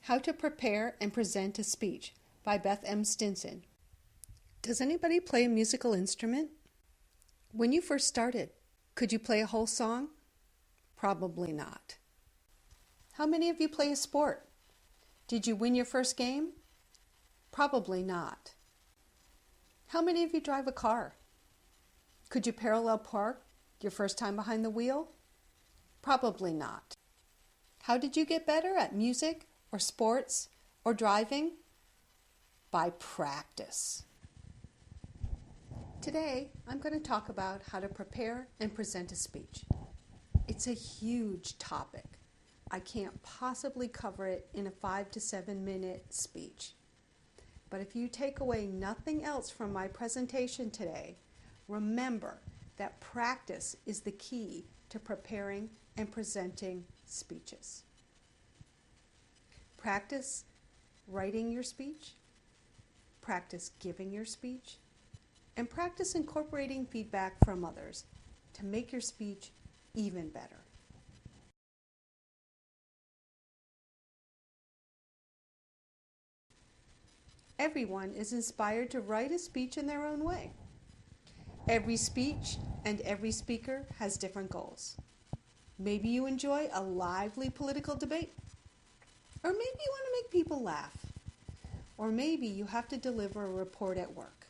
How to Prepare and Present a Speech by Beth M. Stinson. Does anybody play a musical instrument? When you first started, could you play a whole song? Probably not. How many of you play a sport? Did you win your first game? Probably not. How many of you drive a car? Could you parallel park your first time behind the wheel? Probably not. How did you get better at music or sports or driving? By practice. Today, I'm going to talk about how to prepare and present a speech. It's a huge topic. I can't possibly cover it in a 5 to 7 minute speech. But if you take away nothing else from my presentation today, remember that practice is the key to preparing and presenting speeches. Practice writing your speech, practice giving your speech, and practice incorporating feedback from others to make your speech even better. Everyone is inspired to write a speech in their own way. Every speech and every speaker has different goals. Maybe you enjoy a lively political debate. Or maybe you want to make people laugh. Or maybe you have to deliver a report at work.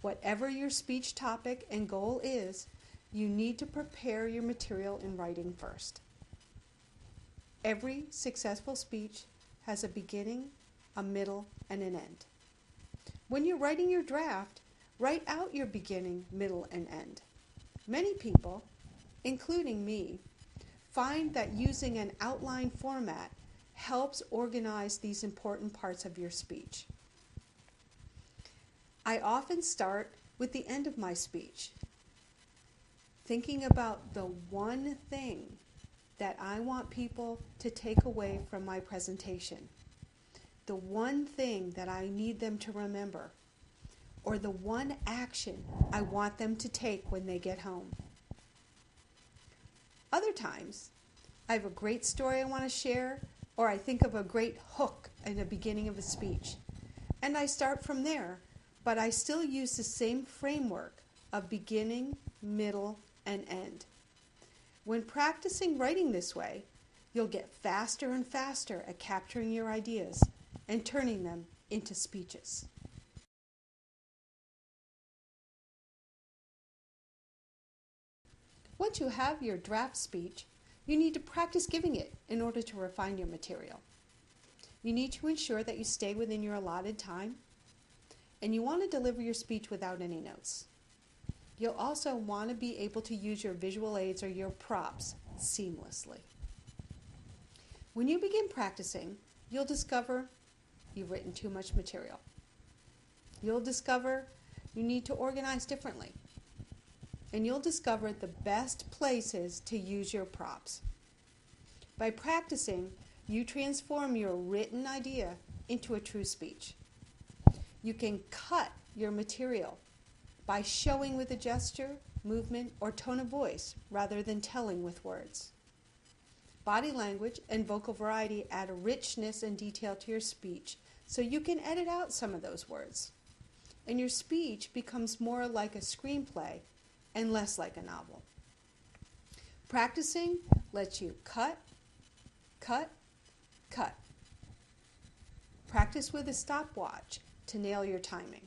Whatever your speech topic and goal is, you need to prepare your material in writing first. Every successful speech has a beginning, a middle, and an end. When you're writing your draft, write out your beginning, middle, and end. Many people, including me, find that using an outline format helps organize these important parts of your speech. I often start with the end of my speech, thinking about the one thing that I want people to take away from my presentation, the one thing that I need them to remember, or the one action I want them to take when they get home. Other times, I have a great story I want to share, or I think of a great hook in the beginning of a speech, and I start from there, but I still use the same framework of beginning, middle, and end. When practicing writing this way, you'll get faster and faster at capturing your ideas and turning them into speeches. Once you have your draft speech, you need to practice giving it in order to refine your material. You need to ensure that you stay within your allotted time, and you want to deliver your speech without any notes. You'll also want to be able to use your visual aids or your props seamlessly. When you begin practicing, you'll discover you've written too much material. You'll discover you need to organize differently. And you'll discover the best places to use your props. By practicing, you transform your written idea into a true speech. You can cut your material by showing with a gesture, movement, or tone of voice rather than telling with words. Body language and vocal variety add richness and detail to your speech, so you can edit out some of those words. And your speech becomes more like a screenplay and less like a novel. Practicing lets you cut, cut, cut. Practice with a stopwatch to nail your timing.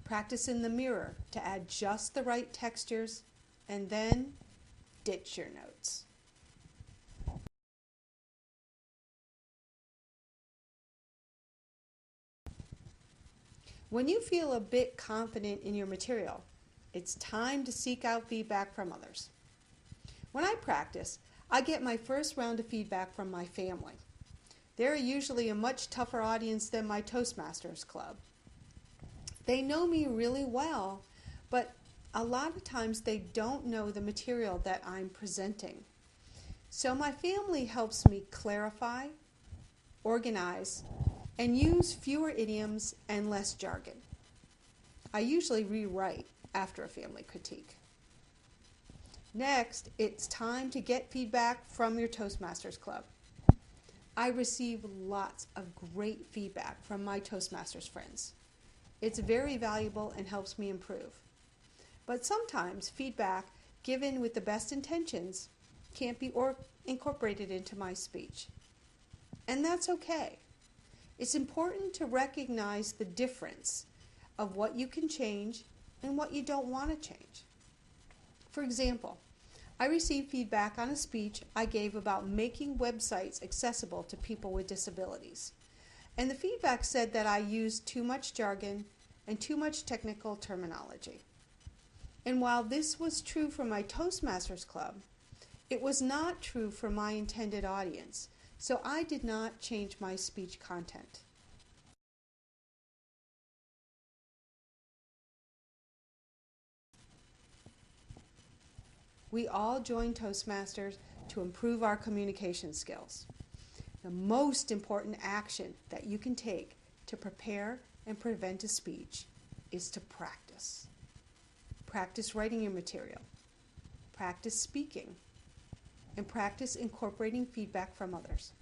Practice in the mirror to add just the right textures, and then ditch your notes. When you feel a bit confident in your material, it's time to seek out feedback from others. When I practice, I get my first round of feedback from my family. They're usually a much tougher audience than my Toastmasters club. They know me really well, but a lot of times they don't know the material that I'm presenting. So my family helps me clarify, organize, and use fewer idioms and less jargon. I usually rewrite after a family critique. Next, it's time to get feedback from your Toastmasters club. I receive lots of great feedback from my Toastmasters friends. It's very valuable and helps me improve. But sometimes feedback given with the best intentions can't be incorporated into my speech. And that's okay. It's important to recognize the difference of what you can change and what you don't want to change. For example, I received feedback on a speech I gave about making websites accessible to people with disabilities. And the feedback said that I used too much jargon and too much technical terminology. And while this was true for my Toastmasters Club, it was not true for my intended audience, so I did not change my speech content. We all join Toastmasters to improve our communication skills. The most important action that you can take to prepare and prevent a speech is to practice. Practice writing your material, practice speaking, and practice incorporating feedback from others.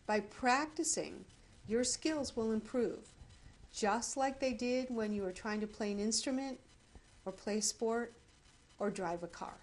By practicing, your skills will improve, just like they did when you were trying to play an instrument or play a sport or drive a car.